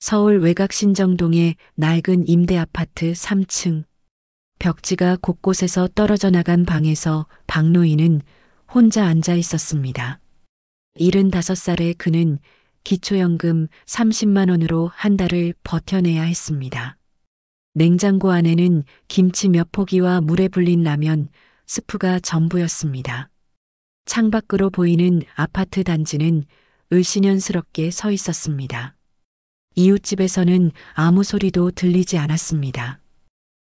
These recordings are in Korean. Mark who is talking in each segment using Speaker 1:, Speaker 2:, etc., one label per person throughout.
Speaker 1: 서울 외곽 신정동의 낡은 임대 아파트 3층. 벽지가 곳곳에서 떨어져 나간 방에서 박노인은 혼자 앉아 있었습니다. 75살의 그는 기초연금 30만 원으로 한 달을 버텨내야 했습니다. 냉장고 안에는 김치 몇 포기와 물에 불린 라면, 스프가 전부였습니다. 창밖으로 보이는 아파트 단지는 을씨년스럽게 서 있었습니다. 이웃집에서는 아무 소리도 들리지 않았습니다.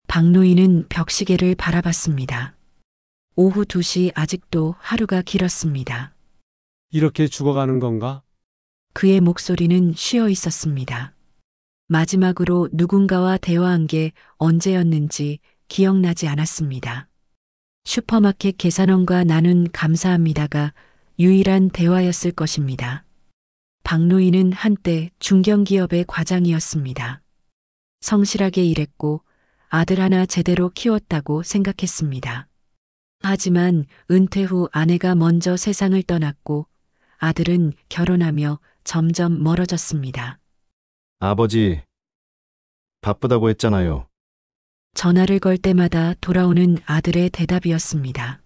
Speaker 1: 박노인은 벽시계를 바라봤습니다. 오후 2시 아직도 하루가 길었습니다.
Speaker 2: 이렇게 죽어가는 건가?
Speaker 1: 그의 목소리는 쉬어 있었습니다. 마지막으로 누군가와 대화한 게 언제였는지 기억나지 않았습니다. 슈퍼마켓 계산원과 나눈 감사합니다가 유일한 대화였을 것입니다. 박노인은 한때 중견기업의 과장이었습니다. 성실하게 일했고 아들 하나 제대로 키웠다고 생각했습니다. 하지만 은퇴 후 아내가 먼저 세상을 떠났고 아들은 결혼하며 점점 멀어졌습니다.
Speaker 3: 아버지, 바쁘다고 했잖아요.
Speaker 1: 전화를 걸 때마다 돌아오는 아들의 대답이었습니다.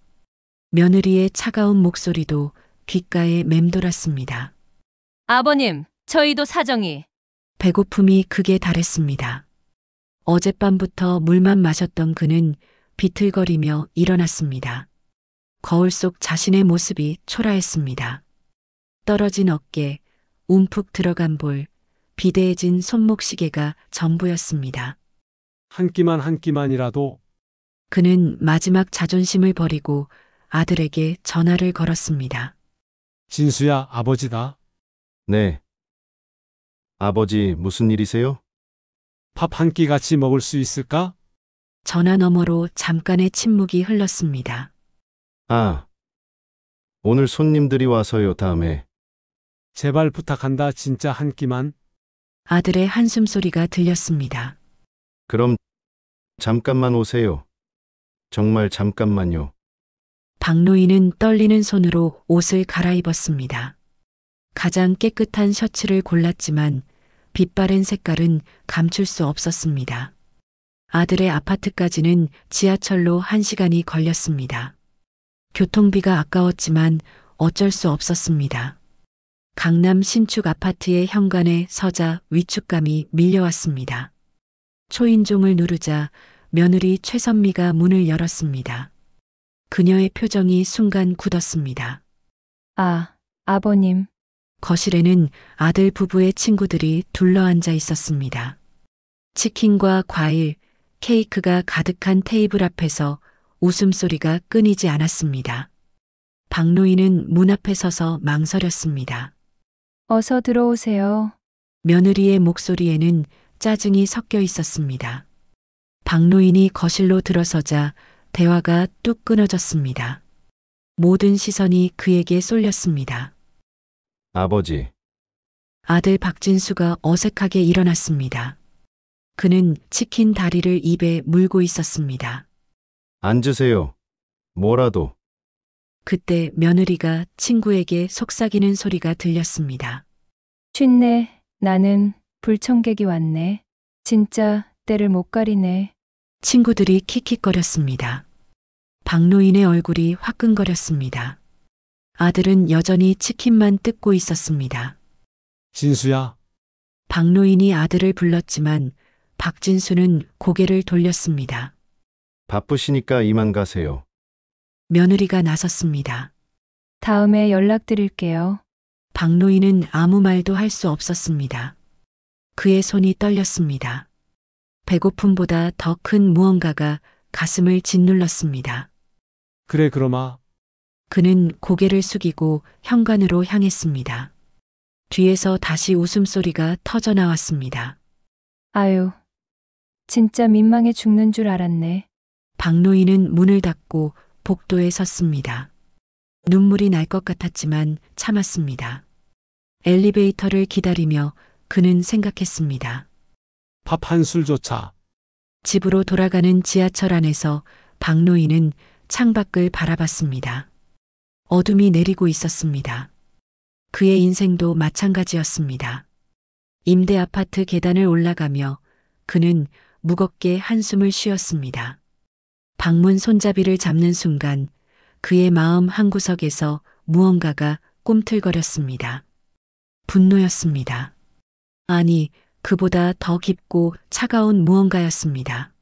Speaker 1: 며느리의 차가운 목소리도 귓가에 맴돌았습니다.
Speaker 4: 아버님, 저희도 사정이.
Speaker 1: 배고픔이 극에 달했습니다. 어젯밤부터 물만 마셨던 그는 비틀거리며 일어났습니다. 거울 속 자신의 모습이 초라했습니다. 떨어진 어깨, 움푹 들어간 볼, 비대해진 손목시계가 전부였습니다.
Speaker 2: 한 끼만이라도.
Speaker 1: 그는 마지막 자존심을 버리고 아들에게 전화를 걸었습니다.
Speaker 2: 진수야, 아버지다.
Speaker 3: 네. 아버지, 무슨 일이세요?
Speaker 2: 밥 한 끼 같이 먹을 수 있을까?
Speaker 1: 전화 너머로 잠깐의 침묵이 흘렀습니다.
Speaker 3: 아, 오늘 손님들이 와서요, 다음에.
Speaker 2: 제발 부탁한다, 진짜 한 끼만.
Speaker 1: 아들의 한숨 소리가 들렸습니다.
Speaker 3: 그럼 잠깐만 오세요. 정말 잠깐만요.
Speaker 1: 박노인은 떨리는 손으로 옷을 갈아입었습니다. 가장 깨끗한 셔츠를 골랐지만 빛바랜 색깔은 감출 수 없었습니다. 아들의 아파트까지는 지하철로 1시간이 걸렸습니다. 교통비가 아까웠지만 어쩔 수 없었습니다. 강남 신축 아파트의 현관에 서자 위축감이 밀려왔습니다. 초인종을 누르자 며느리 최선미가 문을 열었습니다. 그녀의 표정이 순간 굳었습니다.
Speaker 4: 아, 아버님.
Speaker 1: 거실에는 아들 부부의 친구들이 둘러앉아 있었습니다. 치킨과 과일, 케이크가 가득한 테이블 앞에서 웃음소리가 끊이지 않았습니다. 박노인은 문 앞에 서서 망설였습니다.
Speaker 4: 어서 들어오세요.
Speaker 1: 며느리의 목소리에는 짜증이 섞여 있었습니다. 박노인이 거실로 들어서자 대화가 뚝 끊어졌습니다. 모든 시선이 그에게 쏠렸습니다.
Speaker 3: 아버지,
Speaker 1: 아들 박진수가 어색하게 일어났습니다. 그는 치킨 다리를 입에 물고 있었습니다.
Speaker 3: 앉으세요. 뭐라도.
Speaker 1: 그때 며느리가 친구에게 속삭이는 소리가 들렸습니다.
Speaker 4: 쉰내, 나는 불청객이 왔네. 진짜 때를 못 가리네.
Speaker 1: 친구들이 킥킥거렸습니다. 박노인의 얼굴이 화끈거렸습니다. 아들은 여전히 치킨만 뜯고 있었습니다.
Speaker 2: 진수야,
Speaker 1: 박노인이 아들을 불렀지만 박진수는 고개를 돌렸습니다.
Speaker 3: 바쁘시니까 이만 가세요.
Speaker 1: 며느리가 나섰습니다.
Speaker 4: 다음에 연락드릴게요.
Speaker 1: 박노인은 아무 말도 할 수 없었습니다. 그의 손이 떨렸습니다. 배고픔보다 더 큰 무언가가 가슴을 짓눌렀습니다.
Speaker 2: 그래 그러마.
Speaker 1: 그는 고개를 숙이고 현관으로 향했습니다. 뒤에서 다시 웃음소리가 터져 나왔습니다.
Speaker 4: 아유, 진짜 민망해 죽는 줄 알았네.
Speaker 1: 박노인은 문을 닫고 복도에 섰습니다. 눈물이 날 것 같았지만 참았습니다. 엘리베이터를 기다리며 그는 생각했습니다.
Speaker 2: 밥 한 술조차.
Speaker 1: 집으로 돌아가는 지하철 안에서 박노인은 창밖을 바라봤습니다. 어둠이 내리고 있었습니다. 그의 인생도 마찬가지였습니다. 임대 아파트 계단을 올라가며 그는 무겁게 한숨을 쉬었습니다. 방문 손잡이를 잡는 순간 그의 마음 한구석에서 무언가가 꿈틀거렸습니다. 분노였습니다. 아니, 그보다 더 깊고 차가운 무언가였습니다.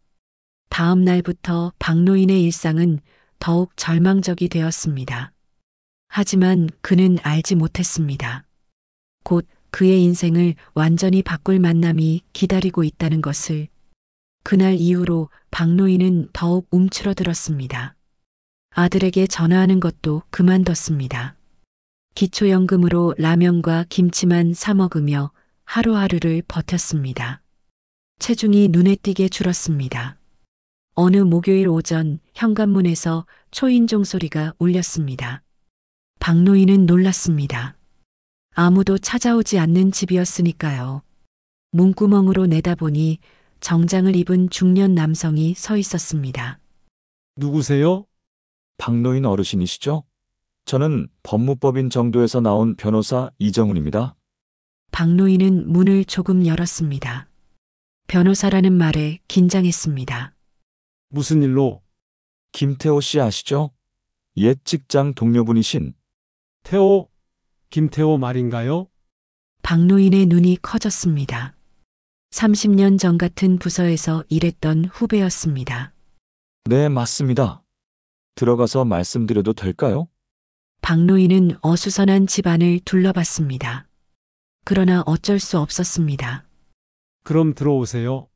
Speaker 1: 다음 날부터 박노인의 일상은 더욱 절망적이 되었습니다. 하지만 그는 알지 못했습니다. 곧 그의 인생을 완전히 바꿀 만남이 기다리고 있다는 것을. 그날 이후로 박노인은 더욱 움츠러들었습니다. 아들에게 전화하는 것도 그만뒀습니다. 기초연금으로 라면과 김치만 사 먹으며 하루하루를 버텼습니다. 체중이 눈에 띄게 줄었습니다. 어느 목요일 오전 현관문에서 초인종 소리가 울렸습니다. 박노인은 놀랐습니다. 아무도 찾아오지 않는 집이었으니까요. 문구멍으로 내다보니 정장을 입은 중년 남성이 서 있었습니다.
Speaker 2: 누구세요?
Speaker 5: 박노인 어르신이시죠? 저는 법무법인 정도에서 나온 변호사 이정훈입니다.
Speaker 1: 박노인은 문을 조금 열었습니다. 변호사라는 말에 긴장했습니다.
Speaker 2: 무슨 일로?
Speaker 5: 김태호 씨 아시죠? 옛 직장 동료분이신.
Speaker 2: 태호? 김태호 말인가요?
Speaker 1: 박노인의 눈이 커졌습니다. 30년 전 같은 부서에서 일했던 후배였습니다.
Speaker 5: 네, 맞습니다. 들어가서 말씀드려도 될까요?
Speaker 1: 박노인은 어수선한 집안을 둘러봤습니다. 그러나 어쩔 수 없었습니다.
Speaker 2: 그럼 들어오세요.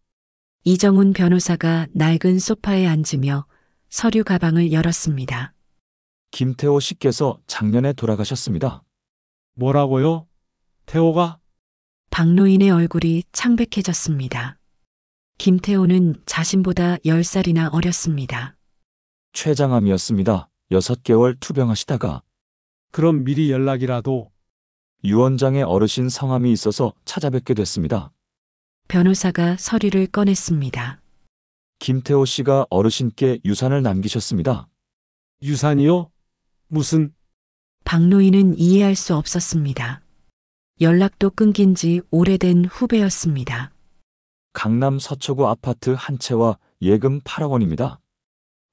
Speaker 1: 이정훈 변호사가 낡은 소파에 앉으며 서류 가방을 열었습니다.
Speaker 5: 김태호 씨께서 작년에 돌아가셨습니다.
Speaker 2: 뭐라고요? 태호가?
Speaker 1: 박노인의 얼굴이 창백해졌습니다. 김태호는 자신보다 10살이나 어렸습니다.
Speaker 5: 췌장암이었습니다. 6개월 투병하시다가
Speaker 2: 그럼 미리 연락이라도.
Speaker 5: 유원장의 어르신 성함이 있어서 찾아뵙게 됐습니다.
Speaker 1: 변호사가 서류를 꺼냈습니다.
Speaker 5: 김태호 씨가 어르신께 유산을 남기셨습니다.
Speaker 2: 유산이요? 무슨?
Speaker 1: 박노인은 이해할 수 없었습니다. 연락도 끊긴 지 오래된 후배였습니다.
Speaker 5: 강남 서초구 아파트 한 채와 예금 8억 원입니다.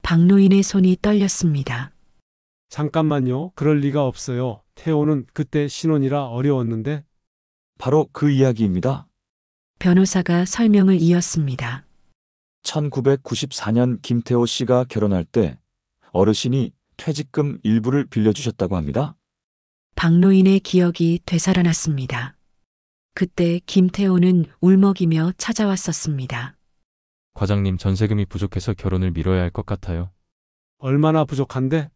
Speaker 1: 박노인의 손이 떨렸습니다.
Speaker 2: 잠깐만요. 그럴 리가 없어요. 태호는 그때 신혼이라 어려웠는데.
Speaker 5: 바로 그 이야기입니다.
Speaker 1: 변호사가 설명을 이었습니다.
Speaker 5: 1994년 김태호 씨가 결혼할 때 어르신이 퇴직금 일부를 빌려주셨다고 합니다.
Speaker 1: 박노인의 기억이 되살아났습니다. 그때 김태호는 울먹이며 찾아왔었습니다.
Speaker 6: 과장님, 전세금이 부족해서 결혼을 미뤄야 할 것 같아요.
Speaker 2: 얼마나 부족한데?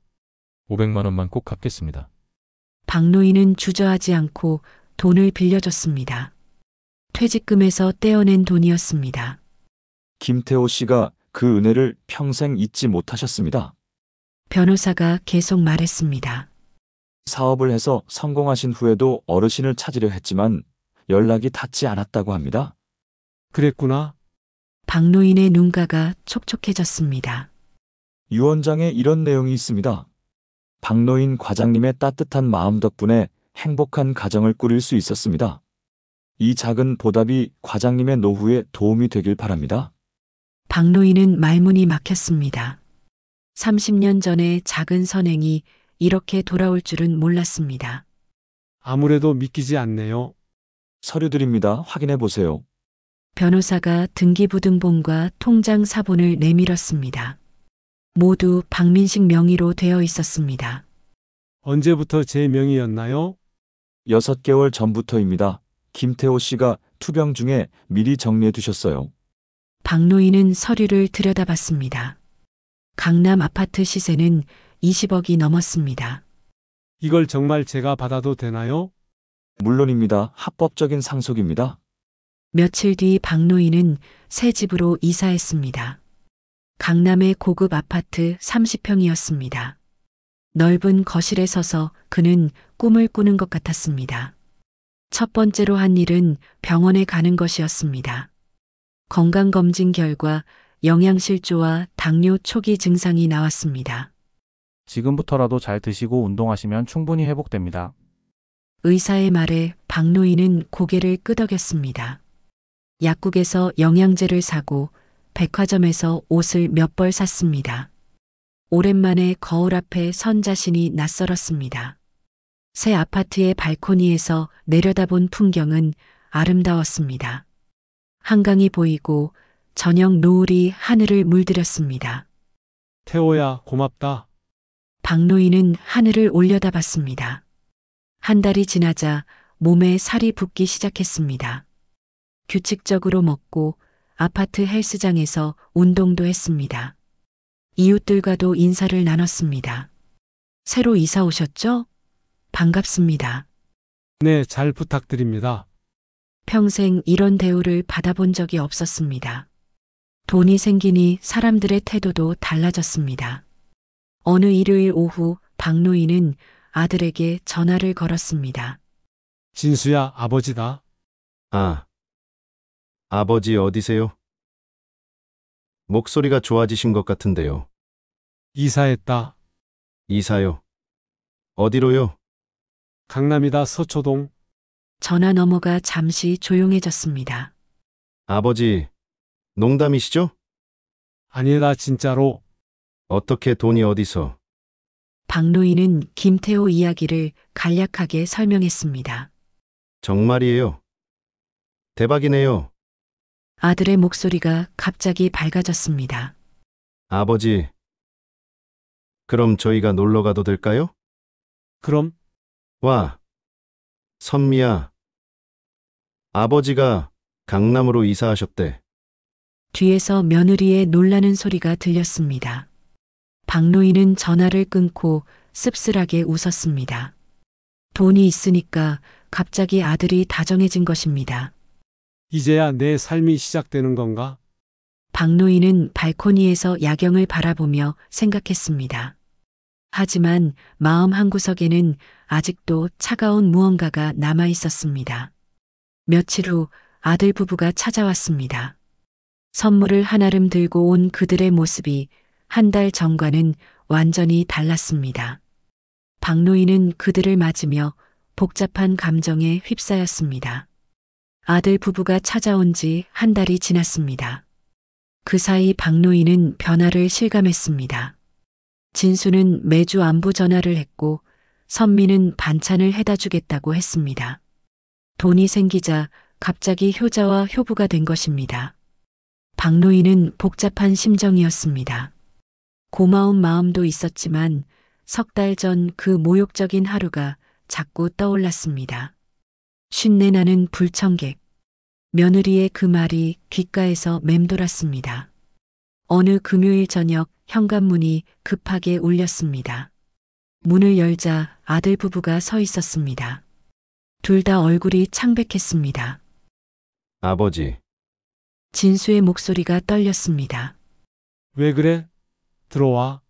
Speaker 6: 500만 원만 꼭 갚겠습니다.
Speaker 1: 박노인은 주저하지 않고 돈을 빌려줬습니다. 퇴직금에서 떼어낸 돈이었습니다.
Speaker 5: 김태호 씨가 그 은혜를 평생 잊지 못하셨습니다.
Speaker 1: 변호사가 계속 말했습니다.
Speaker 5: 사업을 해서 성공하신 후에도 어르신을 찾으려 했지만 연락이 닿지 않았다고 합니다.
Speaker 2: 그랬구나.
Speaker 1: 박노인의 눈가가 촉촉해졌습니다.
Speaker 5: 유언장에 이런 내용이 있습니다. 박노인 과장님의 따뜻한 마음 덕분에 행복한 가정을 꾸릴 수 있었습니다. 이 작은 보답이 과장님의 노후에 도움이 되길 바랍니다.
Speaker 1: 박노인은 말문이 막혔습니다. 30년 전의 작은 선행이 이렇게 돌아올 줄은 몰랐습니다.
Speaker 2: 아무래도 믿기지 않네요.
Speaker 5: 서류 드립니다. 확인해 보세요.
Speaker 1: 변호사가 등기부등본과 통장 사본을 내밀었습니다. 모두 박민식 명의로 되어 있었습니다.
Speaker 2: 언제부터 제 명의였나요?
Speaker 5: 6개월 전부터입니다. 김태호 씨가 투병 중에 미리 정리해 두셨어요.
Speaker 1: 박노인은 서류를 들여다봤습니다. 강남 아파트 시세는 20억이 넘었습니다.
Speaker 2: 이걸 정말 제가 받아도 되나요?
Speaker 5: 물론입니다. 합법적인 상속입니다.
Speaker 1: 며칠 뒤 박노인은 새 집으로 이사했습니다. 강남의 고급 아파트 30평이었습니다. 넓은 거실에 서서 그는 꿈을 꾸는 것 같았습니다. 첫 번째로 한 일은 병원에 가는 것이었습니다. 건강검진 결과 영양실조와 당뇨 초기 증상이 나왔습니다.
Speaker 7: 지금부터라도 잘 드시고 운동하시면 충분히 회복됩니다.
Speaker 1: 의사의 말에 박노인은 고개를 끄덕였습니다. 약국에서 영양제를 사고 백화점에서 옷을 몇 벌 샀습니다. 오랜만에 거울 앞에 선 자신이 낯설었습니다. 새 아파트의 발코니에서 내려다본 풍경은 아름다웠습니다. 한강이 보이고 저녁 노을이 하늘을 물들였습니다.
Speaker 2: 태호야, 고맙다.
Speaker 1: 박노인은 하늘을 올려다봤습니다. 한 달이 지나자 몸에 살이 붙기 시작했습니다. 규칙적으로 먹고 아파트 헬스장에서 운동도 했습니다. 이웃들과도 인사를 나눴습니다. 새로 이사 오셨죠? 반갑습니다.
Speaker 2: 네, 잘 부탁드립니다.
Speaker 1: 평생 이런 대우를 받아본 적이 없었습니다. 돈이 생기니 사람들의 태도도 달라졌습니다. 어느 일요일 오후 박노인은 아들에게 전화를 걸었습니다.
Speaker 2: 진수야, 아버지다.
Speaker 3: 아, 아버지 어디세요? 목소리가 좋아지신 것 같은데요.
Speaker 2: 이사했다.
Speaker 3: 이사요. 어디로요?
Speaker 2: 강남이다, 서초동.
Speaker 1: 전화 너머가 잠시 조용해졌습니다.
Speaker 3: 아버지, 농담이시죠?
Speaker 2: 아니다, 진짜로.
Speaker 3: 어떻게 돈이 어디서?
Speaker 1: 박노인은 김태호 이야기를 간략하게 설명했습니다.
Speaker 3: 정말이에요. 대박이네요.
Speaker 1: 아들의 목소리가 갑자기 밝아졌습니다.
Speaker 3: 아버지, 그럼 저희가 놀러 가도 될까요?
Speaker 2: 그럼
Speaker 3: 와, 선미야. 아버지가 강남으로 이사하셨대.
Speaker 1: 뒤에서 며느리의 놀라는 소리가 들렸습니다. 박노인은 전화를 끊고 씁쓸하게 웃었습니다. 돈이 있으니까 갑자기 아들이 다정해진 것입니다.
Speaker 2: 이제야 내 삶이 시작되는 건가?
Speaker 1: 박노인은 발코니에서 야경을 바라보며 생각했습니다. 하지만 마음 한구석에는 아직도 차가운 무언가가 남아 있었습니다. 며칠 후 아들 부부가 찾아왔습니다. 선물을 한아름 들고 온 그들의 모습이 한 달 전과는 완전히 달랐습니다. 박노인은 그들을 맞으며 복잡한 감정에 휩싸였습니다. 아들 부부가 찾아온 지 한 달이 지났습니다. 그 사이 박노인은 변화를 실감했습니다. 진수는 매주 안부 전화를 했고 선미는 반찬을 해다 주겠다고 했습니다. 돈이 생기자 갑자기 효자와 효부가 된 것입니다. 박노인은 복잡한 심정이었습니다. 고마운 마음도 있었지만 석 달 전 그 모욕적인 하루가 자꾸 떠올랐습니다. 쉰내 나는 불청객. 며느리의 그 말이 귓가에서 맴돌았습니다. 어느 금요일 저녁 현관문이 급하게 울렸습니다. 문을 열자 아들 부부가 서 있었습니다. 둘 다 얼굴이 창백했습니다.
Speaker 3: 아버지,
Speaker 1: 진수의 목소리가 떨렸습니다.
Speaker 2: 왜 그래? 들어와.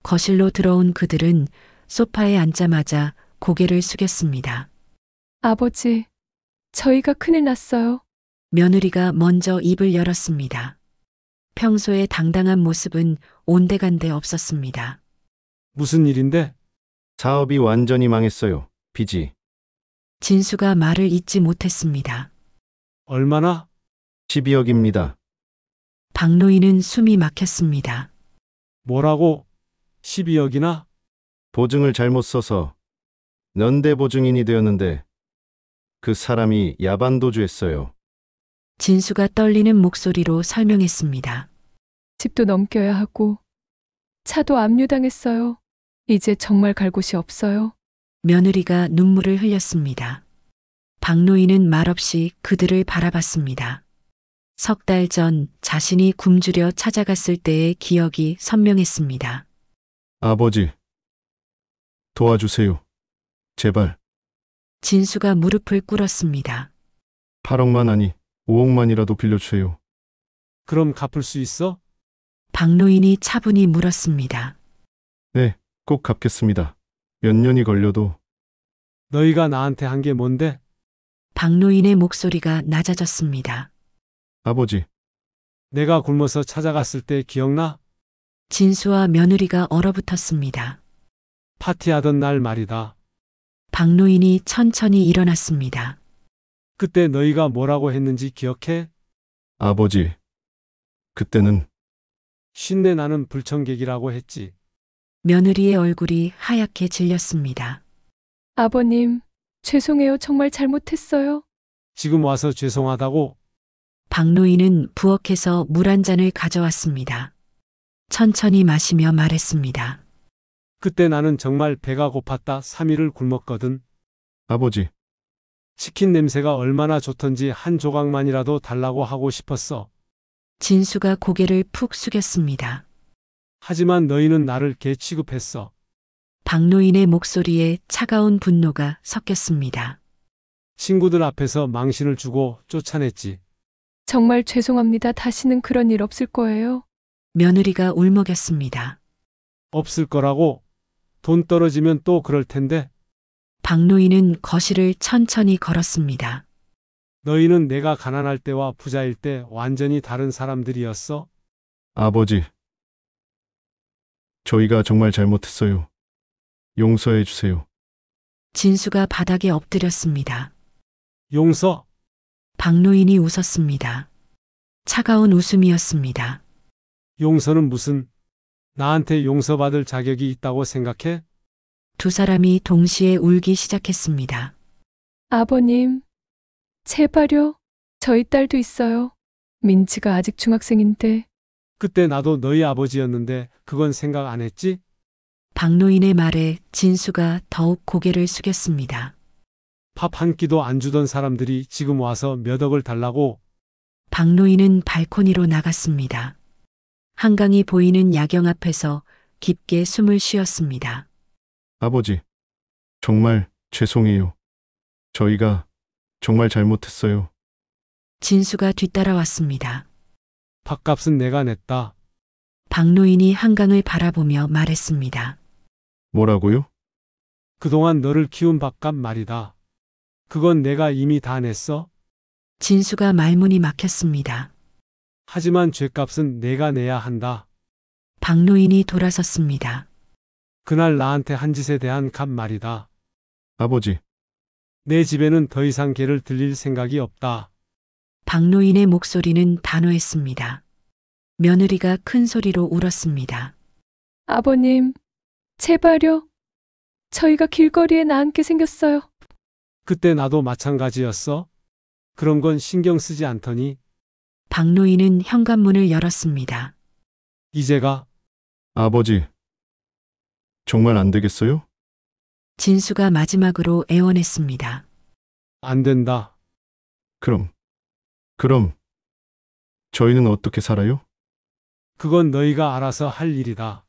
Speaker 1: 거실로 들어온 그들은 소파에 앉자마자 고개를 숙였습니다.
Speaker 4: 아버지, 저희가 큰일 났어요.
Speaker 1: 며느리가 먼저 입을 열었습니다. 평소의 당당한 모습은 온데간데 없었습니다.
Speaker 2: 무슨 일인데?
Speaker 3: 사업이 완전히 망했어요. 빚이.
Speaker 1: 진수가 말을 잇지 못했습니다.
Speaker 2: 얼마나?
Speaker 3: 12억입니다.
Speaker 1: 박노인은 숨이 막혔습니다.
Speaker 2: 뭐라고? 12억이나?
Speaker 3: 보증을 잘못 써서 연대보증인이 되었는데 그 사람이 야반도주했어요.
Speaker 1: 진수가 떨리는 목소리로 설명했습니다.
Speaker 4: 집도 넘겨야 하고 차도 압류당했어요. 이제 정말 갈 곳이 없어요.
Speaker 1: 며느리가 눈물을 흘렸습니다. 박노인은 말없이 그들을 바라봤습니다. 석 달 전 자신이 굶주려 찾아갔을 때의 기억이 선명했습니다.
Speaker 3: 아버지, 도와주세요. 제발.
Speaker 1: 진수가 무릎을 꿇었습니다.
Speaker 3: 8억만 아니 5억만이라도 빌려주세요.
Speaker 2: 그럼 갚을 수 있어?
Speaker 1: 박노인이 차분히 물었습니다.
Speaker 3: 네, 꼭 갚겠습니다. 몇 년이 걸려도.
Speaker 2: 너희가 나한테 한 게 뭔데?
Speaker 1: 박노인의 목소리가 낮아졌습니다.
Speaker 3: 아버지,
Speaker 2: 내가 굶어서 찾아갔을 때 기억나?
Speaker 1: 진수와 며느리가 얼어붙었습니다.
Speaker 2: 파티하던 날 말이다.
Speaker 1: 박노인이 천천히 일어났습니다.
Speaker 2: 그때 너희가 뭐라고 했는지 기억해?
Speaker 3: 아버지, 그때는
Speaker 2: 쉰내 나는 불청객이라고 했지.
Speaker 1: 며느리의 얼굴이 하얗게 질렸습니다.
Speaker 4: 아버님, 죄송해요. 정말 잘못했어요.
Speaker 2: 지금 와서 죄송하다고?
Speaker 1: 박노인은 부엌에서 물 한 잔을 가져왔습니다. 천천히 마시며 말했습니다.
Speaker 2: 그때 나는 정말 배가 고팠다 3일을 굶었거든.
Speaker 3: 아버지,
Speaker 2: 치킨 냄새가 얼마나 좋던지 한 조각만이라도 달라고 하고 싶었어.
Speaker 1: 진수가 고개를 푹 숙였습니다.
Speaker 2: 하지만 너희는 나를 개 취급했어.
Speaker 1: 박노인의 목소리에 차가운 분노가 섞였습니다.
Speaker 2: 친구들 앞에서 망신을 주고 쫓아냈지.
Speaker 4: 정말 죄송합니다. 다시는 그런 일 없을 거예요.
Speaker 1: 며느리가 울먹였습니다.
Speaker 2: 없을 거라고? 돈 떨어지면 또 그럴 텐데.
Speaker 1: 박노인은 거실을 천천히 걸었습니다.
Speaker 2: 너희는 내가 가난할 때와 부자일 때 완전히 다른 사람들이었어.
Speaker 3: 아버지. 저희가 정말 잘못했어요. 용서해 주세요.
Speaker 1: 진수가 바닥에 엎드렸습니다.
Speaker 2: 용서?
Speaker 1: 박노인이 웃었습니다. 차가운 웃음이었습니다.
Speaker 2: 용서는 무슨? 나한테 용서받을 자격이 있다고 생각해?
Speaker 1: 두 사람이 동시에 울기 시작했습니다.
Speaker 4: 아버님, 제발요. 저희 딸도 있어요. 민지가 아직 중학생인데.
Speaker 2: 그때 나도 너희 아버지였는데 그건 생각 안 했지?
Speaker 1: 박노인의 말에 진수가 더욱 고개를 숙였습니다.
Speaker 2: 밥 한 끼도 안 주던 사람들이 지금 와서 몇 억을 달라고.
Speaker 1: 박노인은 발코니로 나갔습니다. 한강이 보이는 야경 앞에서 깊게 숨을 쉬었습니다.
Speaker 3: 아버지, 정말 죄송해요. 저희가 정말 잘못했어요.
Speaker 1: 진수가 뒤따라왔습니다.
Speaker 2: 밥값은 내가 냈다.
Speaker 1: 박노인이 한강을 바라보며 말했습니다.
Speaker 3: 뭐라고요?
Speaker 2: 그동안 너를 키운 밥값 말이다. 그건 내가 이미 다 냈어.
Speaker 1: 진수가 말문이 막혔습니다.
Speaker 2: 하지만 죗값은 내가 내야 한다.
Speaker 1: 박노인이 돌아섰습니다.
Speaker 2: 그날 나한테 한 짓에 대한 값 말이다.
Speaker 3: 아버지,
Speaker 2: 내 집에는 더 이상 개를 들릴 생각이 없다.
Speaker 1: 박노인의 목소리는 단호했습니다. 며느리가 큰 소리로 울었습니다.
Speaker 4: 아버님, 제발요. 저희가 길거리에 나앉게 생겼어요.
Speaker 2: 그때 나도 마찬가지였어. 그런 건 신경 쓰지 않더니
Speaker 1: 박노인은 현관문을 열었습니다.
Speaker 2: 이제가
Speaker 3: 아버지, 정말 안 되겠어요?
Speaker 1: 진수가 마지막으로 애원했습니다.
Speaker 2: 안 된다.
Speaker 3: 그럼 저희는 어떻게 살아요?
Speaker 2: 그건 너희가 알아서 할 일이다.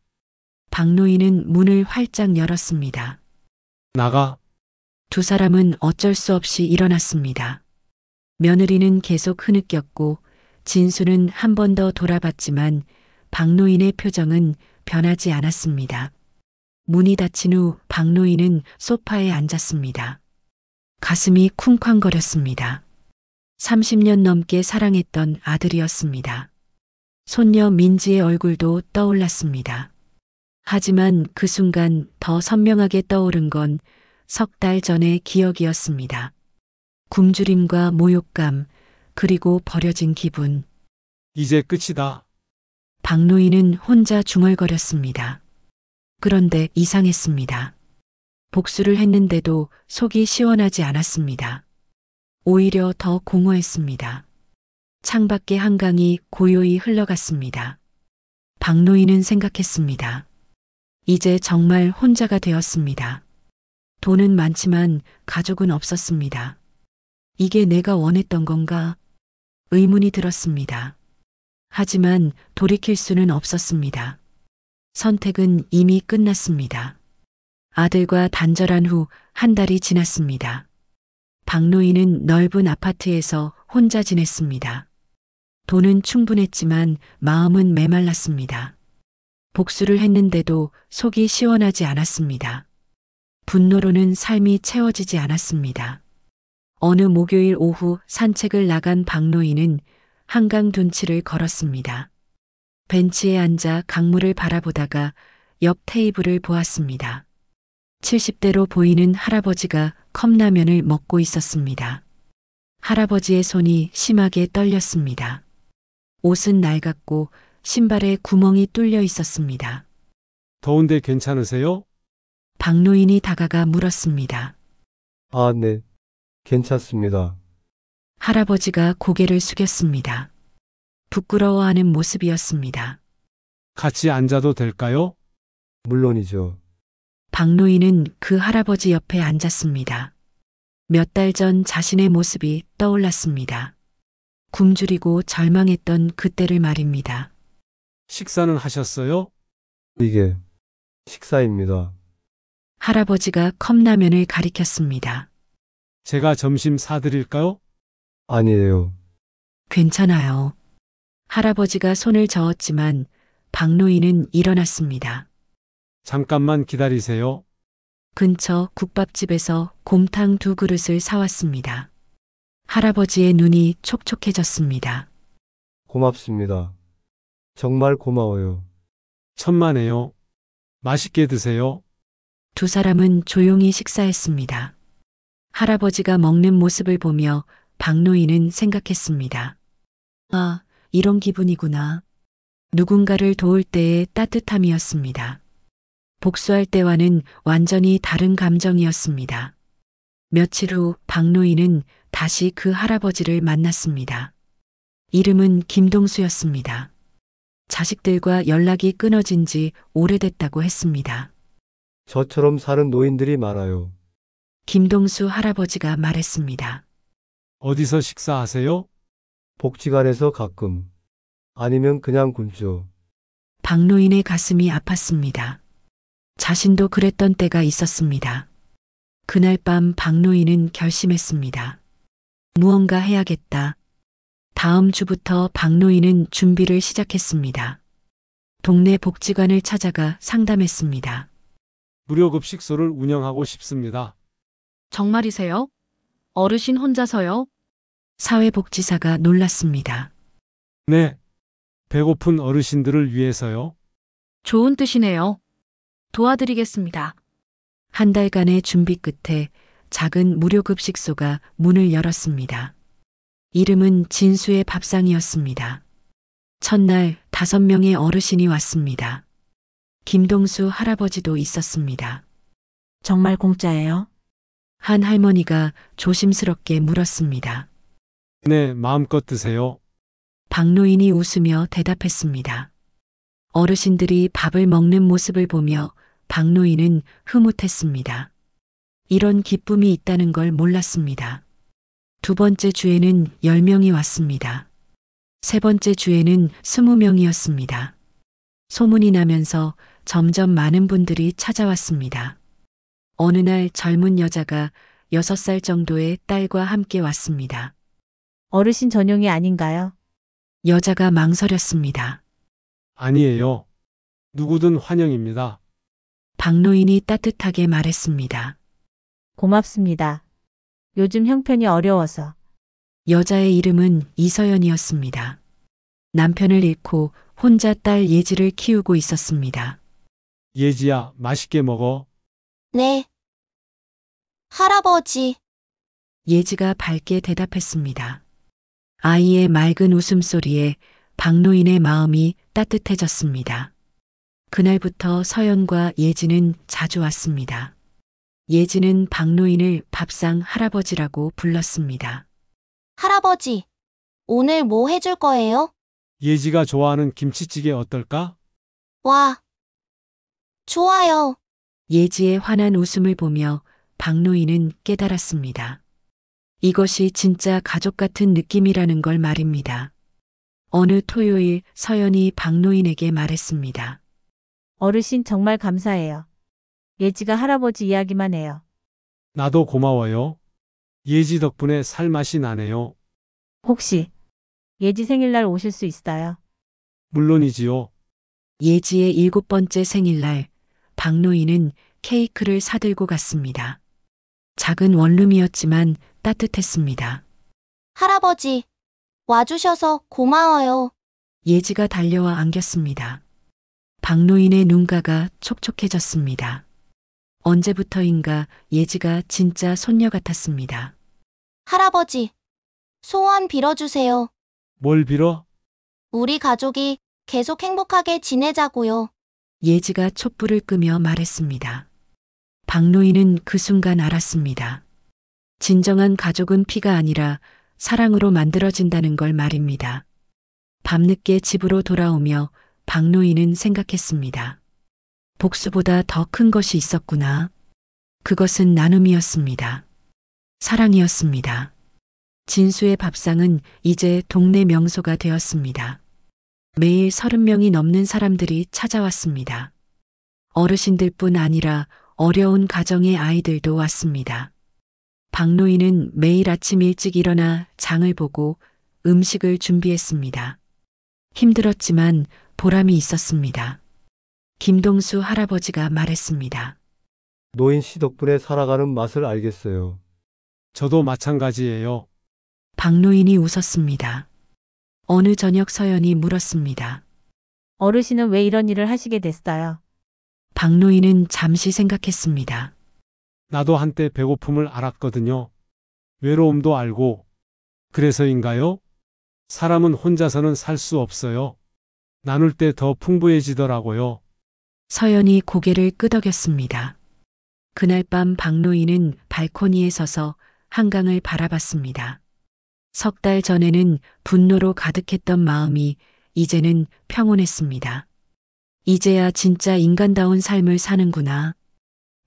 Speaker 1: 박노인은 문을 활짝 열었습니다.
Speaker 2: 나가.
Speaker 1: 두 사람은 어쩔 수 없이 일어났습니다. 며느리는 계속 흐느꼈고 진수는 한 번 더 돌아봤지만 박노인의 표정은 변하지 않았습니다. 문이 닫힌 후 박노인은 소파에 앉았습니다. 가슴이 쿵쾅거렸습니다. 30년 넘게 사랑했던 아들이었습니다. 손녀 민지의 얼굴도 떠올랐습니다. 하지만 그 순간 더 선명하게 떠오른 건 석 달 전의 기억이었습니다. 굶주림과 모욕감, 그리고 버려진 기분.
Speaker 2: 이제 끝이다.
Speaker 1: 박노인은 혼자 중얼거렸습니다. 그런데 이상했습니다. 복수를 했는데도 속이 시원하지 않았습니다. 오히려 더 공허했습니다. 창밖의 한강이 고요히 흘러갔습니다. 박노인은 생각했습니다. 이제 정말 혼자가 되었습니다. 돈은 많지만 가족은 없었습니다. 이게 내가 원했던 건가? 의문이 들었습니다. 하지만 돌이킬 수는 없었습니다. 선택은 이미 끝났습니다. 아들과 단절한 후 한 달이 지났습니다. 박노인은 넓은 아파트에서 혼자 지냈습니다. 돈은 충분했지만 마음은 메말랐습니다. 복수를 했는데도 속이 시원하지 않았습니다. 분노로는 삶이 채워지지 않았습니다. 어느 목요일 오후 산책을 나간 박노인은 한강 둔치를 걸었습니다. 벤치에 앉아 강물을 바라보다가 옆 테이블을 보았습니다. 70대로 보이는 할아버지가 컵라면을 먹고 있었습니다. 할아버지의 손이 심하게 떨렸습니다. 옷은 낡았고 신발에 구멍이 뚫려 있었습니다.
Speaker 2: 더운데 괜찮으세요?
Speaker 1: 박노인이 다가가 물었습니다.
Speaker 7: 아, 네. 괜찮습니다.
Speaker 1: 할아버지가 고개를 숙였습니다. 부끄러워하는 모습이었습니다.
Speaker 2: 같이 앉아도 될까요?
Speaker 7: 물론이죠.
Speaker 1: 박노인은 그 할아버지 옆에 앉았습니다. 몇 달 전 자신의 모습이 떠올랐습니다. 굶주리고 절망했던 그때를 말입니다.
Speaker 2: 식사는 하셨어요?
Speaker 7: 이게 식사입니다.
Speaker 1: 할아버지가 컵라면을 가리켰습니다.
Speaker 2: 제가 점심 사드릴까요?
Speaker 7: 아니에요.
Speaker 1: 괜찮아요. 할아버지가 손을 저었지만 박노인은 일어났습니다.
Speaker 2: 잠깐만 기다리세요.
Speaker 1: 근처 국밥집에서 곰탕 2그릇을 사왔습니다. 할아버지의 눈이 촉촉해졌습니다.
Speaker 7: 고맙습니다. 정말 고마워요.
Speaker 2: 천만에요. 맛있게 드세요.
Speaker 1: 두 사람은 조용히 식사했습니다. 할아버지가 먹는 모습을 보며 박노인은 생각했습니다. 아, 이런 기분이구나. 누군가를 도울 때의 따뜻함이었습니다. 복수할 때와는 완전히 다른 감정이었습니다. 며칠 후 박노인은 다시 그 할아버지를 만났습니다. 이름은 김동수였습니다. 자식들과 연락이 끊어진 지 오래됐다고 했습니다.
Speaker 7: 저처럼 사는 노인들이 많아요.
Speaker 1: 김동수 할아버지가 말했습니다.
Speaker 2: 어디서 식사하세요?
Speaker 7: 복지관에서 가끔. 아니면 그냥 굶죠.
Speaker 1: 박노인의 가슴이 아팠습니다. 자신도 그랬던 때가 있었습니다. 그날 밤 박노인은 결심했습니다. 무언가 해야겠다. 다음 주부터 박노인은 준비를 시작했습니다. 동네 복지관을 찾아가 상담했습니다.
Speaker 2: 무료급식소를 운영하고 싶습니다.
Speaker 8: 정말이세요? 어르신 혼자서요?
Speaker 1: 사회복지사가 놀랐습니다.
Speaker 2: 네. 배고픈 어르신들을 위해서요.
Speaker 8: 좋은 뜻이네요. 도와드리겠습니다.
Speaker 1: 한 달간의 준비 끝에 작은 무료급식소가 문을 열었습니다. 이름은 진수의 밥상이었습니다. 첫날 5명의 어르신이 왔습니다. 김동수 할아버지도 있었습니다.
Speaker 9: 정말 공짜예요?
Speaker 1: 한 할머니가 조심스럽게 물었습니다.
Speaker 2: 네, 마음껏 드세요.
Speaker 1: 박노인이 웃으며 대답했습니다. 어르신들이 밥을 먹는 모습을 보며 박노인은 흐뭇했습니다. 이런 기쁨이 있다는 걸 몰랐습니다. 두 번째 주에는 10명이 왔습니다. 세 번째 주에는 20명이었습니다. 소문이 나면서 점점 많은 분들이 찾아왔습니다. 어느 날 젊은 여자가 6살 정도의 딸과 함께 왔습니다.
Speaker 9: 어르신 전용이 아닌가요?
Speaker 1: 여자가 망설였습니다.
Speaker 2: 아니에요. 누구든 환영입니다.
Speaker 1: 박노인이 따뜻하게 말했습니다.
Speaker 9: 고맙습니다. 요즘 형편이 어려워서.
Speaker 1: 여자의 이름은 이서연이었습니다. 남편을 잃고 혼자 딸 예지를 키우고 있었습니다.
Speaker 2: 예지야, 맛있게 먹어.
Speaker 10: 네. 할아버지,
Speaker 1: 예지가 밝게 대답했습니다. 아이의 맑은 웃음소리에 박노인의 마음이 따뜻해졌습니다. 그날부터 서연과 예지는 자주 왔습니다. 예지는 박노인을 밥상 할아버지라고 불렀습니다.
Speaker 10: 할아버지, 오늘 뭐 해줄 거예요?
Speaker 2: 예지가 좋아하는 김치찌개 어떨까?
Speaker 10: 와, 좋아요.
Speaker 1: 예지의 환한 웃음을 보며 박노인은 깨달았습니다. 이것이 진짜 가족 같은 느낌이라는 걸 말입니다. 어느 토요일 서연이 박노인에게 말했습니다.
Speaker 9: 어르신 정말 감사해요. 예지가 할아버지 이야기만 해요.
Speaker 2: 나도 고마워요. 예지 덕분에 살맛이 나네요.
Speaker 9: 혹시 예지 생일날 오실 수 있어요?
Speaker 2: 물론이지요.
Speaker 1: 예지의 7번째 생일날 박노인은 케이크를 사들고 갔습니다. 작은 원룸이었지만 따뜻했습니다.
Speaker 10: 할아버지, 와주셔서 고마워요.
Speaker 1: 예지가 달려와 안겼습니다. 박노인의 눈가가 촉촉해졌습니다. 언제부터인가 예지가 진짜 손녀 같았습니다.
Speaker 10: 할아버지, 소원 빌어주세요.
Speaker 2: 뭘 빌어?
Speaker 10: 우리 가족이 계속 행복하게 지내자고요.
Speaker 1: 예지가 촛불을 끄며 말했습니다. 박노인은 그 순간 알았습니다. 진정한 가족은 피가 아니라 사랑으로 만들어진다는 걸 말입니다. 밤늦게 집으로 돌아오며 박노인은 생각했습니다. 복수보다 더 큰 것이 있었구나. 그것은 나눔이었습니다. 사랑이었습니다. 진수의 밥상은 이제 동네 명소가 되었습니다. 매일 30명이 넘는 사람들이 찾아왔습니다. 어르신들뿐 아니라 어려운 가정의 아이들도 왔습니다. 박노인은 매일 아침 일찍 일어나 장을 보고 음식을 준비했습니다. 힘들었지만 보람이 있었습니다. 김동수 할아버지가 말했습니다.
Speaker 7: 노인 씨 덕분에 살아가는 맛을 알겠어요.
Speaker 2: 저도 마찬가지예요.
Speaker 1: 박노인이 웃었습니다. 어느 저녁 서연이 물었습니다.
Speaker 9: 어르신은 왜 이런 일을 하시게 됐어요?
Speaker 1: 박노인은 잠시 생각했습니다.
Speaker 2: 나도 한때 배고픔을 알았거든요. 외로움도 알고. 그래서인가요? 사람은 혼자서는 살 수 없어요. 나눌 때 더 풍부해지더라고요.
Speaker 1: 서연이 고개를 끄덕였습니다. 그날 밤 박노인은 발코니에 서서 한강을 바라봤습니다. 3달 전에는 분노로 가득했던 마음이 이제는 평온했습니다. 이제야 진짜 인간다운 삶을 사는구나.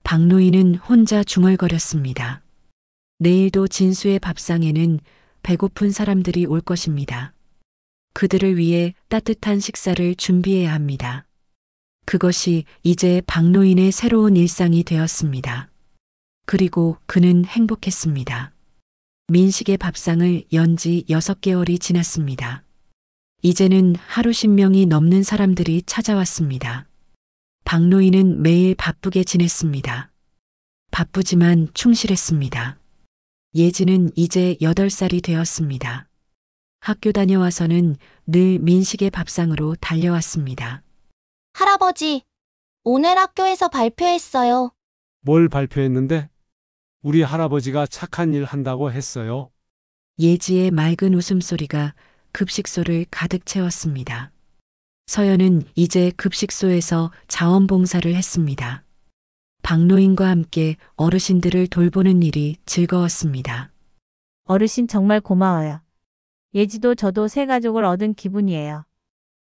Speaker 1: 박노인은 혼자 중얼거렸습니다. 내일도 진수의 밥상에는 배고픈 사람들이 올 것입니다. 그들을 위해 따뜻한 식사를 준비해야 합니다. 그것이 이제 박노인의 새로운 일상이 되었습니다. 그리고 그는 행복했습니다. 민식의 밥상을 연 지 6개월이 지났습니다. 이제는 하루 10명이 넘는 사람들이 찾아왔습니다. 박노인은 매일 바쁘게 지냈습니다. 바쁘지만 충실했습니다. 예지는 이제 8살이 되었습니다. 학교 다녀와서는 늘 민식의 밥상으로 달려왔습니다.
Speaker 10: 할아버지, 오늘 학교에서 발표했어요.
Speaker 2: 뭘 발표했는데? 우리 할아버지가 착한 일 한다고 했어요.
Speaker 1: 예지의 맑은 웃음소리가 급식소를 가득 채웠습니다. 서연은 이제 급식소에서 자원봉사를 했습니다. 박노인과 함께 어르신들을 돌보는 일이 즐거웠습니다.
Speaker 9: 어르신 정말 고마워요. 예지도 저도 새 가족을 얻은 기분이에요.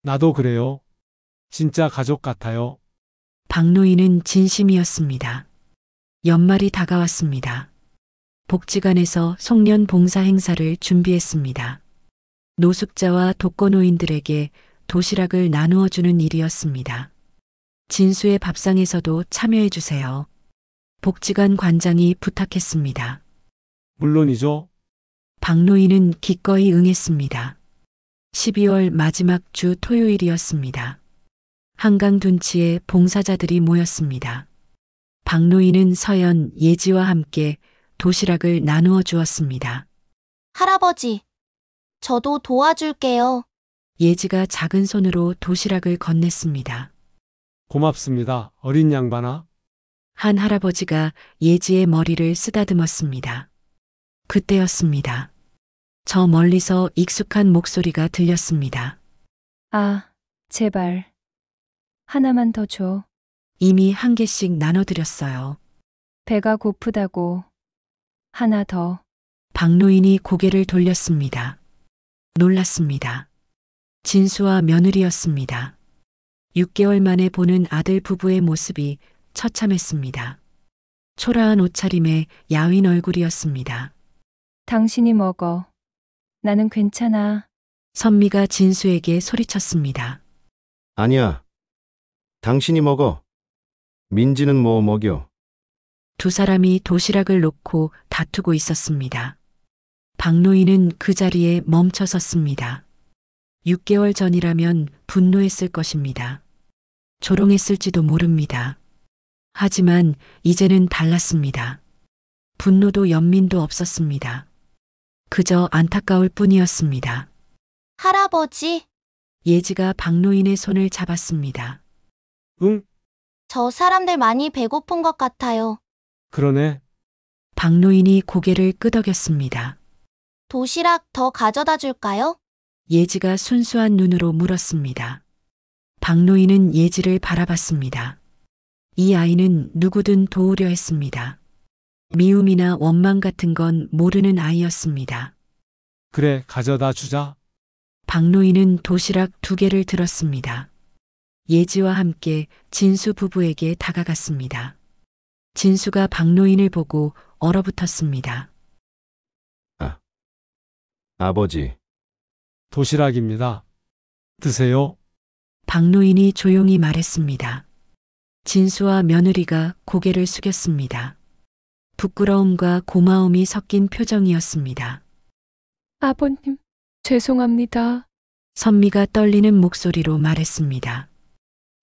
Speaker 2: 나도 그래요. 진짜 가족 같아요.
Speaker 1: 박노인은 진심이었습니다. 연말이 다가왔습니다. 복지관에서 송년 봉사 행사를 준비했습니다. 노숙자와 독거노인들에게 도시락을 나누어 주는 일이었습니다. 진수의 밥상에서도 참여해 주세요. 복지관 관장이 부탁했습니다.
Speaker 2: 물론이죠.
Speaker 1: 박노인은 기꺼이 응했습니다. 12월 마지막 주 토요일이었습니다. 한강 둔치에 봉사자들이 모였습니다. 박노인은 서연, 예지와 함께 도시락을 나누어 주었습니다.
Speaker 10: 할아버지, 저도 도와줄게요.
Speaker 1: 예지가 작은 손으로 도시락을 건넸습니다.
Speaker 2: 고맙습니다. 어린 양반아.
Speaker 1: 한 할아버지가 예지의 머리를 쓰다듬었습니다. 그때였습니다. 저 멀리서 익숙한 목소리가 들렸습니다.
Speaker 4: 아, 제발. 하나만 더 줘.
Speaker 1: 이미 1개씩 나눠드렸어요.
Speaker 4: 배가 고프다고. 하나 더.
Speaker 1: 박노인이 고개를 돌렸습니다. 놀랐습니다. 진수와 며느리였습니다. 6개월 만에 보는 아들 부부의 모습이 처참했습니다. 초라한 옷차림에 야윈 얼굴이었습니다.
Speaker 4: 당신이 먹어. 나는 괜찮아.
Speaker 1: 선미가 진수에게 소리쳤습니다.
Speaker 3: 아니야. 당신이 먹어. 민지는 뭐 먹여?
Speaker 1: 두 사람이 도시락을 놓고 다투고 있었습니다. 박노인은 그 자리에 멈춰 섰습니다. 6개월 전이라면 분노했을 것입니다. 조롱했을지도 모릅니다. 하지만 이제는 달랐습니다. 분노도 연민도 없었습니다. 그저 안타까울 뿐이었습니다.
Speaker 10: 할아버지,
Speaker 1: 예지가 박노인의 손을 잡았습니다.
Speaker 2: 응?
Speaker 10: 저 사람들 많이 배고픈 것 같아요.
Speaker 2: 그러네.
Speaker 1: 박노인이 고개를 끄덕였습니다.
Speaker 10: 도시락 더 가져다 줄까요?
Speaker 1: 예지가 순수한 눈으로 물었습니다. 박노인은 예지를 바라봤습니다. 이 아이는 누구든 도우려 했습니다. 미움이나 원망 같은 건 모르는 아이였습니다.
Speaker 2: 그래, 가져다 주자.
Speaker 1: 박노인은 도시락 2개를 들었습니다. 예지와 함께 진수 부부에게 다가갔습니다. 진수가 박노인을 보고 얼어붙었습니다.
Speaker 3: 아버지,
Speaker 2: 도시락입니다. 드세요.
Speaker 1: 박노인이 조용히 말했습니다. 진수와 며느리가 고개를 숙였습니다. 부끄러움과 고마움이 섞인 표정이었습니다.
Speaker 4: 아버님, 죄송합니다.
Speaker 1: 선미가 떨리는 목소리로 말했습니다.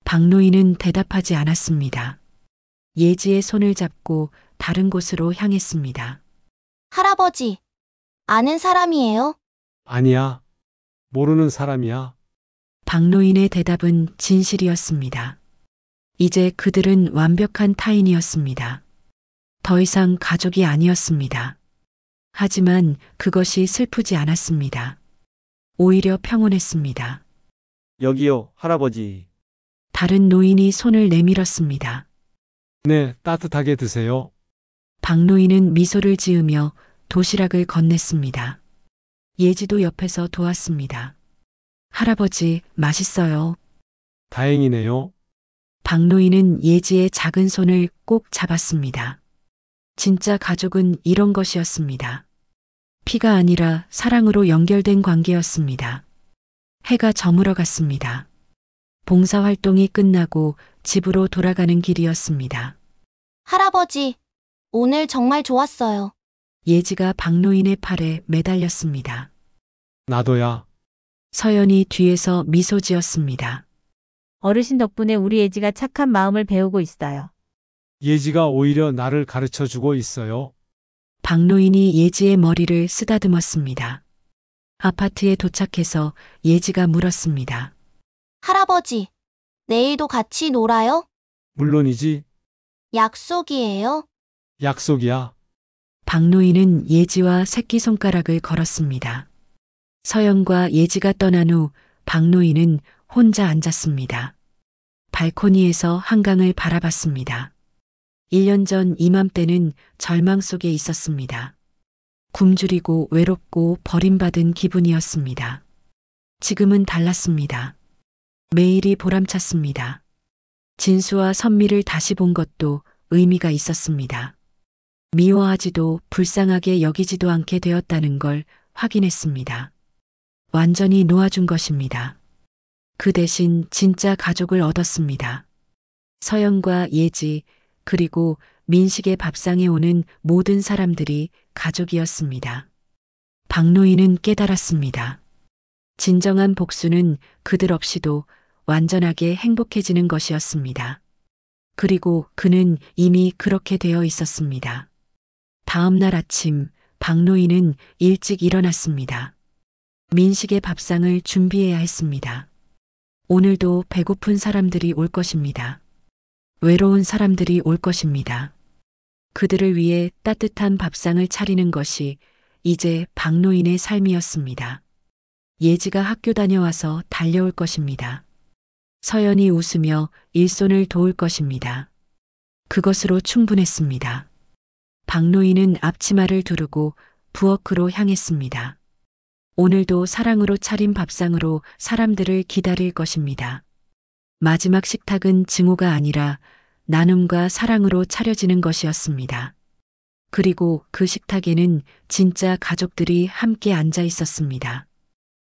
Speaker 1: 박노인은 대답하지 않았습니다. 예지의 손을 잡고 다른 곳으로 향했습니다.
Speaker 10: 할아버지, 아는 사람이에요?
Speaker 2: 아니야. 모르는 사람이야.
Speaker 1: 박노인의 대답은 진실이었습니다. 이제 그들은 완벽한 타인이었습니다. 더 이상 가족이 아니었습니다. 하지만 그것이 슬프지 않았습니다. 오히려 평온했습니다.
Speaker 7: 여기요, 할아버지.
Speaker 1: 다른 노인이 손을 내밀었습니다.
Speaker 2: 네, 따뜻하게 드세요.
Speaker 1: 박노인은 미소를 지으며 도시락을 건넸습니다. 예지도 옆에서 도왔습니다. 할아버지, 맛있어요.
Speaker 2: 다행이네요.
Speaker 1: 박노인은 예지의 작은 손을 꼭 잡았습니다. 진짜 가족은 이런 것이었습니다. 피가 아니라 사랑으로 연결된 관계였습니다. 해가 저물어 갔습니다. 봉사활동이 끝나고 집으로 돌아가는 길이었습니다.
Speaker 10: 할아버지, 오늘 정말 좋았어요.
Speaker 1: 예지가 박노인의 팔에 매달렸습니다.
Speaker 2: 나도야.
Speaker 1: 서연이 뒤에서 미소 지었습니다.
Speaker 9: 어르신 덕분에 우리 예지가 착한 마음을 배우고 있어요.
Speaker 2: 예지가 오히려 나를 가르쳐 주고 있어요.
Speaker 1: 박노인이 예지의 머리를 쓰다듬었습니다. 아파트에 도착해서 예지가 물었습니다.
Speaker 10: 할아버지, 내일도 같이 놀아요?
Speaker 2: 물론이지.
Speaker 10: 약속이에요?
Speaker 2: 약속이야.
Speaker 1: 박노인은 예지와 새끼손가락을 걸었습니다. 서연과 예지가 떠난 후 박노인은 혼자 앉았습니다. 발코니에서 한강을 바라봤습니다. 1년 전 이맘때는 절망 속에 있었습니다. 굶주리고 외롭고 버림받은 기분이었습니다. 지금은 달랐습니다. 매일이 보람찼습니다. 진수와 선미를 다시 본 것도 의미가 있었습니다. 미워하지도 불쌍하게 여기지도 않게 되었다는 걸 확인했습니다. 완전히 놓아준 것입니다. 그 대신 진짜 가족을 얻었습니다. 서연과 예지, 그리고 민식의 밥상에 오는 모든 사람들이 가족이었습니다. 박노인은 깨달았습니다. 진정한 복수는 그들 없이도 완전하게 행복해지는 것이었습니다. 그리고 그는 이미 그렇게 되어 있었습니다. 다음 날 아침, 박노인은 일찍 일어났습니다. 민식의 밥상을 준비해야 했습니다. 오늘도 배고픈 사람들이 올 것입니다. 외로운 사람들이 올 것입니다. 그들을 위해 따뜻한 밥상을 차리는 것이 이제 박노인의 삶이었습니다. 예지가 학교 다녀와서 달려올 것입니다. 서연이 웃으며 일손을 도울 것입니다. 그것으로 충분했습니다. 박노인은 앞치마를 두르고 부엌으로 향했습니다. 오늘도 사랑으로 차린 밥상으로 사람들을 기다릴 것입니다. 마지막 식탁은 증오가 아니라 나눔과 사랑으로 차려지는 것이었습니다. 그리고 그 식탁에는 진짜 가족들이 함께 앉아 있었습니다.